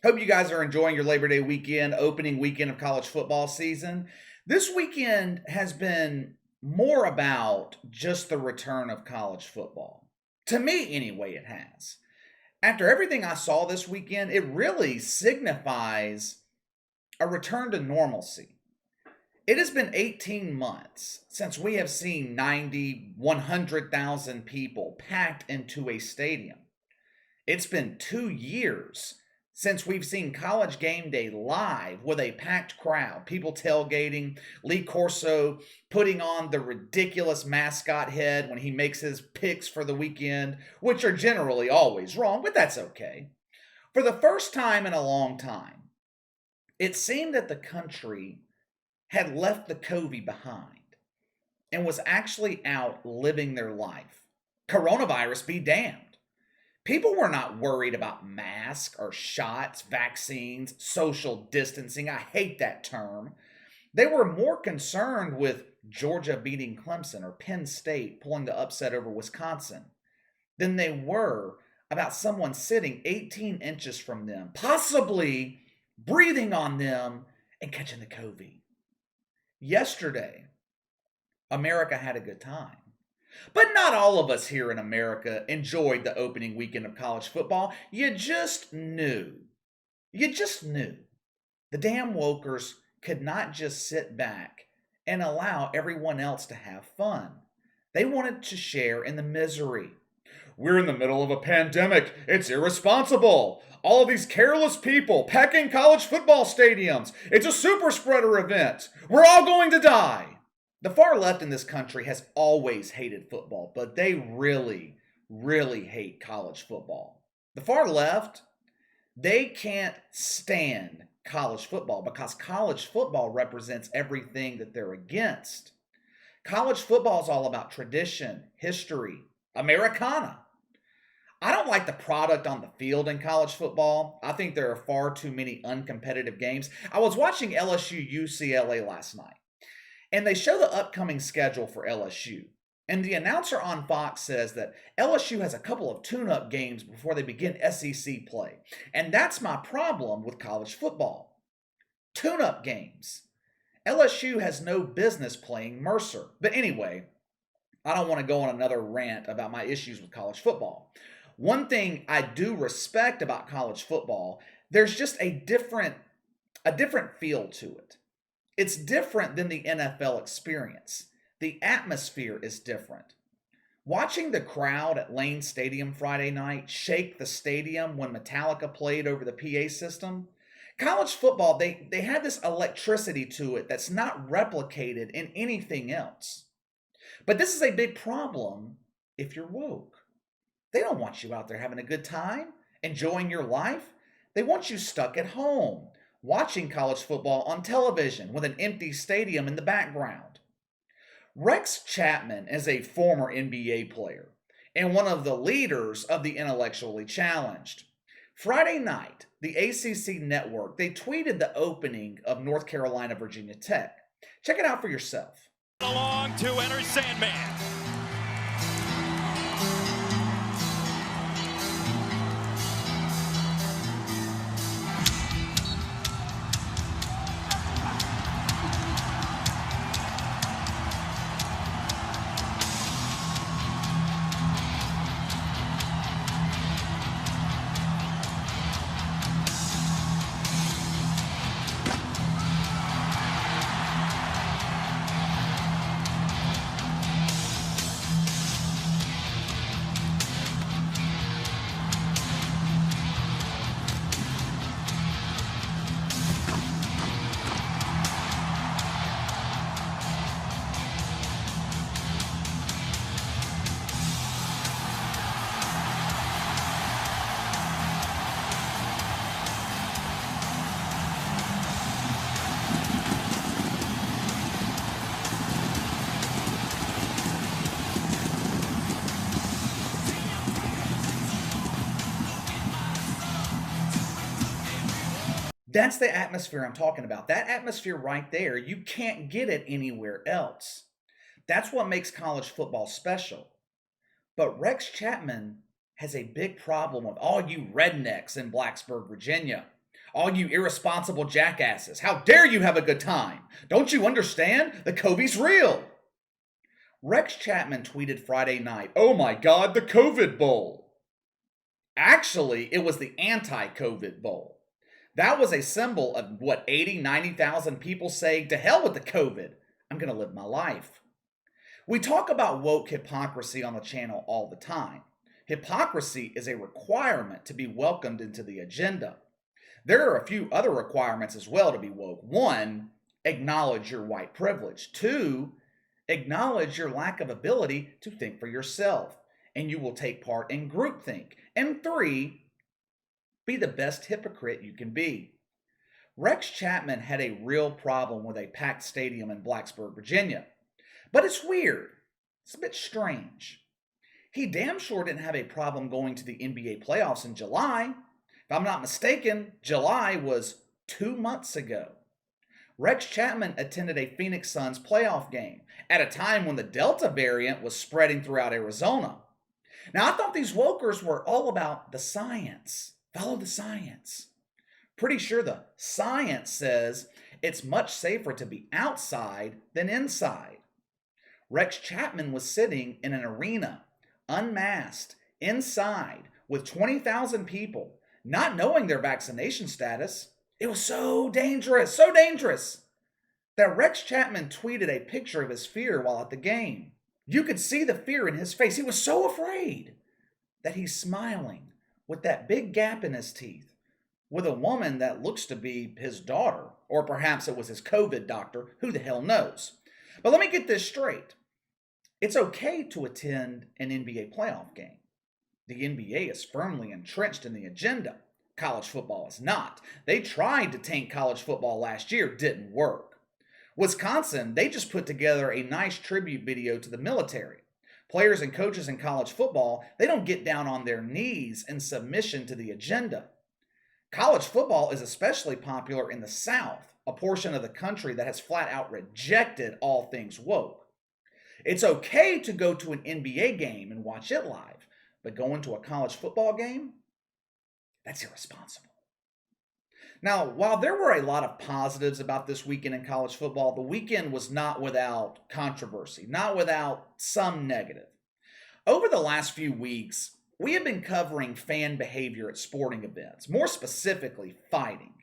Hope you guys are enjoying your Labor Day weekend, opening weekend of college football season. This weekend has been more about just the return of college football. To me, anyway, it has. After everything I saw this weekend, it really signifies a return to normalcy. It has been 18 months since we have seen 90, 100,000 people packed into a stadium. It's been 2 years since we've seen College Game Day live with a packed crowd, people tailgating, Lee Corso putting on the ridiculous mascot head when he makes his picks for the weekend, which are generally always wrong, but that's okay. For the first time in a long time, it seemed that the country had left the COVID behind and was actually out living their life. Coronavirus be damned. People were not worried about masks or shots, vaccines, social distancing. I hate that term. They were more concerned with Georgia beating Clemson or Penn State pulling the upset over Wisconsin than they were about someone sitting 18 inches from them, possibly breathing on them and catching the COVID. Yesterday, America had a good time. But not all of us here in America enjoyed the opening weekend of college football. You just knew. You just knew. The damn wokers could not just sit back and allow everyone else to have fun. They wanted to share in the misery. We're in the middle of a pandemic. It's irresponsible. All of these careless people packing college football stadiums. It's a super spreader event. We're all going to die. The far left in this country has always hated football, but they really, really hate college football. The far left, they can't stand college football because college football represents everything that they're against. College football is all about tradition, history, Americana. I don't like the product on the field in college football. I think there are far too many uncompetitive games. I was watching LSU UCLA last night. And they show the upcoming schedule for LSU. And the announcer on Fox says that LSU has a couple of tune-up games before they begin SEC play. And that's my problem with college football. Tune-up games. LSU has no business playing Mercer. But anyway, I don't want to go on another rant about my issues with college football. One thing I do respect about college football, there's just a different feel to it. It's different than the NFL experience. The atmosphere is different. Watching the crowd at Lane Stadium Friday night shake the stadium when Metallica played over the PA system, college football, they had this electricity to it that's not replicated in anything else. But this is a big problem if you're woke. They don't want you out there having a good time, enjoying your life. They want you stuck at home, watching college football on television with an empty stadium in the background. Rex Chapman is a former NBA player and one of the leaders of the intellectually challenged. Friday night, the ACC network, they tweeted the opening of North Carolina Virginia Tech. Check it out for yourself. Along to enter Sandman. That's the atmosphere I'm talking about. That atmosphere right there, you can't get it anywhere else. That's what makes college football special. But Rex Chapman has a big problem with all you rednecks in Blacksburg, Virginia. All you irresponsible jackasses, how dare you have a good time? Don't you understand? The COVID's real. Rex Chapman tweeted Friday night, "Oh my God, the COVID Bowl." Actually, it was the anti-COVID Bowl. That was a symbol of 90,000 people saying, to hell with the COVID. I'm going to live my life. We talk about woke hypocrisy on the channel all the time. Hypocrisy is a requirement to be welcomed into the agenda. There are a few other requirements as well to be woke. 1, acknowledge your white privilege. 2, acknowledge your lack of ability to think for yourself, and you will take part in groupthink. And 3, be the best hypocrite you can be. Rex Chapman had a real problem with a packed stadium in Blacksburg, Virginia. But it's weird. It's a bit strange. He damn sure didn't have a problem going to the NBA playoffs in July. If I'm not mistaken, July was 2 months ago. Rex Chapman attended a Phoenix Suns playoff game at a time when the Delta variant was spreading throughout Arizona. Now, I thought these wokers were all about the science. Follow the science. Pretty sure the science says it's much safer to be outside than inside. Rex Chapman was sitting in an arena, unmasked, inside, with 20,000 people, not knowing their vaccination status. It was so dangerous that Rex Chapman tweeted a picture of his fear while at the game. You could see the fear in his face. He was so afraid that he's smiling with that big gap in his teeth with a woman that looks to be his daughter, or perhaps it was his COVID doctor. Who the hell knows? But let me get this straight. It's okay to attend an NBA playoff game. The NBA is firmly entrenched in the agenda. College football is not. They tried to tank college football last year, didn't work. Wisconsin, they just put together a nice tribute video to the military. Players and coaches in college football, they don't get down on their knees in submission to the agenda. College football is especially popular in the South, a portion of the country that has flat out rejected all things woke. It's okay to go to an NBA game and watch it live, but going to a college football game? That's irresponsible. Now, while there were a lot of positives about this weekend in college football, the weekend was not without controversy, not without some negative. Over the last few weeks, we have been covering fan behavior at sporting events, more specifically fighting.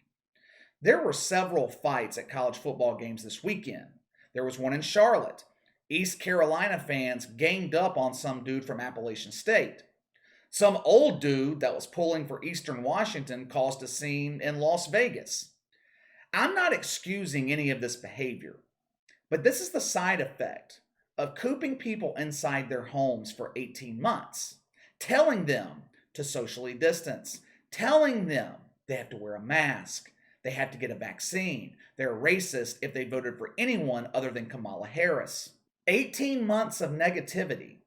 There were several fights at college football games this weekend. There was one in Charlotte. East Carolina fans ganged up on some dude from Appalachian State. Some old dude that was pulling for Eastern Washington caused a scene in Las Vegas. I'm not excusing any of this behavior, but this is the side effect of cooping people inside their homes for 18 months, telling them to socially distance, telling them they have to wear a mask, they have to get a vaccine, they're racist if they voted for anyone other than Kamala Harris. 18 months of negativity.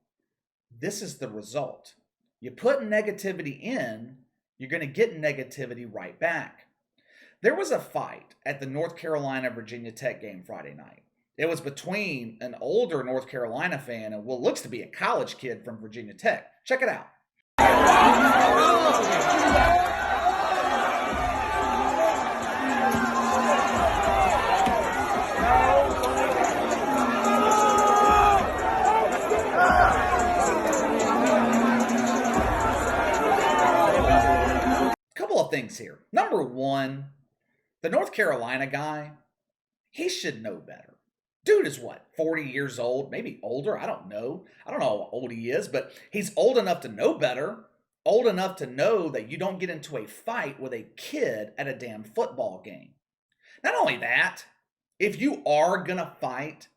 This is the result. You put negativity in, you're going to get negativity right back. There was a fight at the North Carolina-Virginia Tech game Friday night. It was between an older North Carolina fan and what looks to be a college kid from Virginia Tech. Check it out. Things here. Number one, the North Carolina guy, he should know better. Dude is what, 40 years old, maybe older, I don't know how old he is, but he's old enough to know better, old enough to know that you don't get into a fight with a kid at a damn football game. Not only that, if you are gonna fight,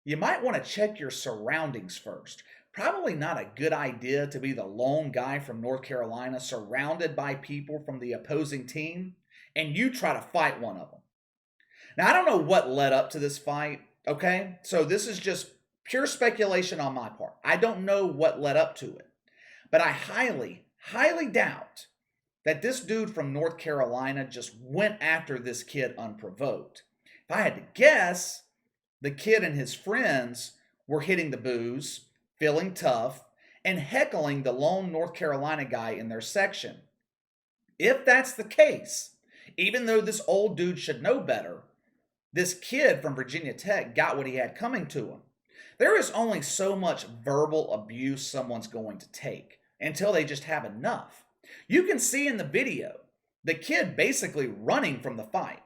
you might want to check your surroundings first. Probably not a good idea to be the lone guy from North Carolina surrounded by people from the opposing team and you try to fight one of them. Now, I don't know what led up to this fight, okay? So this is just pure speculation on my part. I don't know what led up to it, but I highly, highly doubt that this dude from North Carolina just went after this kid unprovoked. If I had to guess, the kid and his friends were hitting the booze, feeling tough, and heckling the lone North Carolina guy in their section. If that's the case, Even though this old dude should know better, this kid from Virginia Tech got what he had coming to him. There is only so much verbal abuse someone's going to take until they just have enough. You can see in the video the kid basically running from the fight.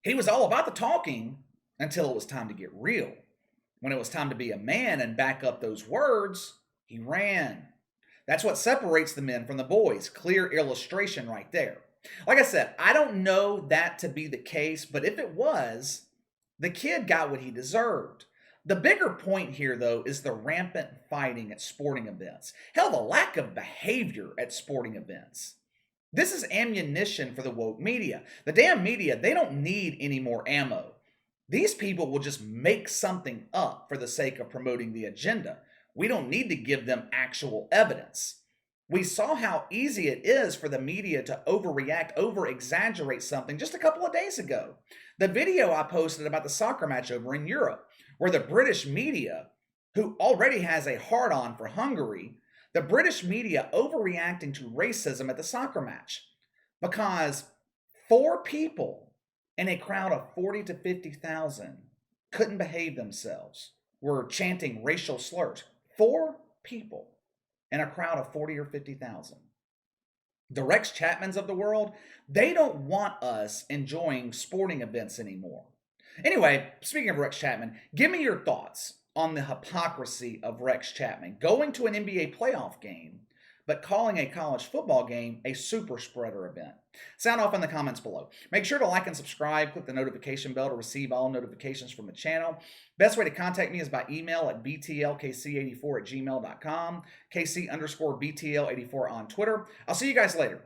He was all about the talking until it was time to get real. When it was time to be a man and back up those words, he ran. That's what separates the men from the boys. Clear illustration right there. Like I said, I don't know that to be the case, but if it was, the kid got what he deserved. The bigger point here, though, is the rampant fighting at sporting events. Hell, the lack of behavior at sporting events. This is ammunition for the woke media. The damn media, they don't need any more ammo. These people will just make something up for the sake of promoting the agenda. We don't need to give them actual evidence. We saw how easy it is for the media to overreact, over-exaggerate something just a couple of days ago. The video I posted about the soccer match over in Europe, where the British media, who already has a hard-on for Hungary, the British media overreacting to racism at the soccer match because 4 people in a crowd of 40 to 50,000 couldn't behave themselves, were chanting racial slurs. 4 people in a crowd of 40 or 50,000. The Rex Chapmans of the world, they don't want us enjoying sporting events anymore. Anyway, speaking of Rex Chapman, give me your thoughts on the hypocrisy of Rex Chapman going to an NBA playoff game, but calling a college football game a super spreader event. Sound off in the comments below. Make sure to like and subscribe. Click the notification bell to receive all notifications from the channel. Best way to contact me is by email at btlkc84@gmail.com, KC_BTL84 on Twitter. I'll see you guys later.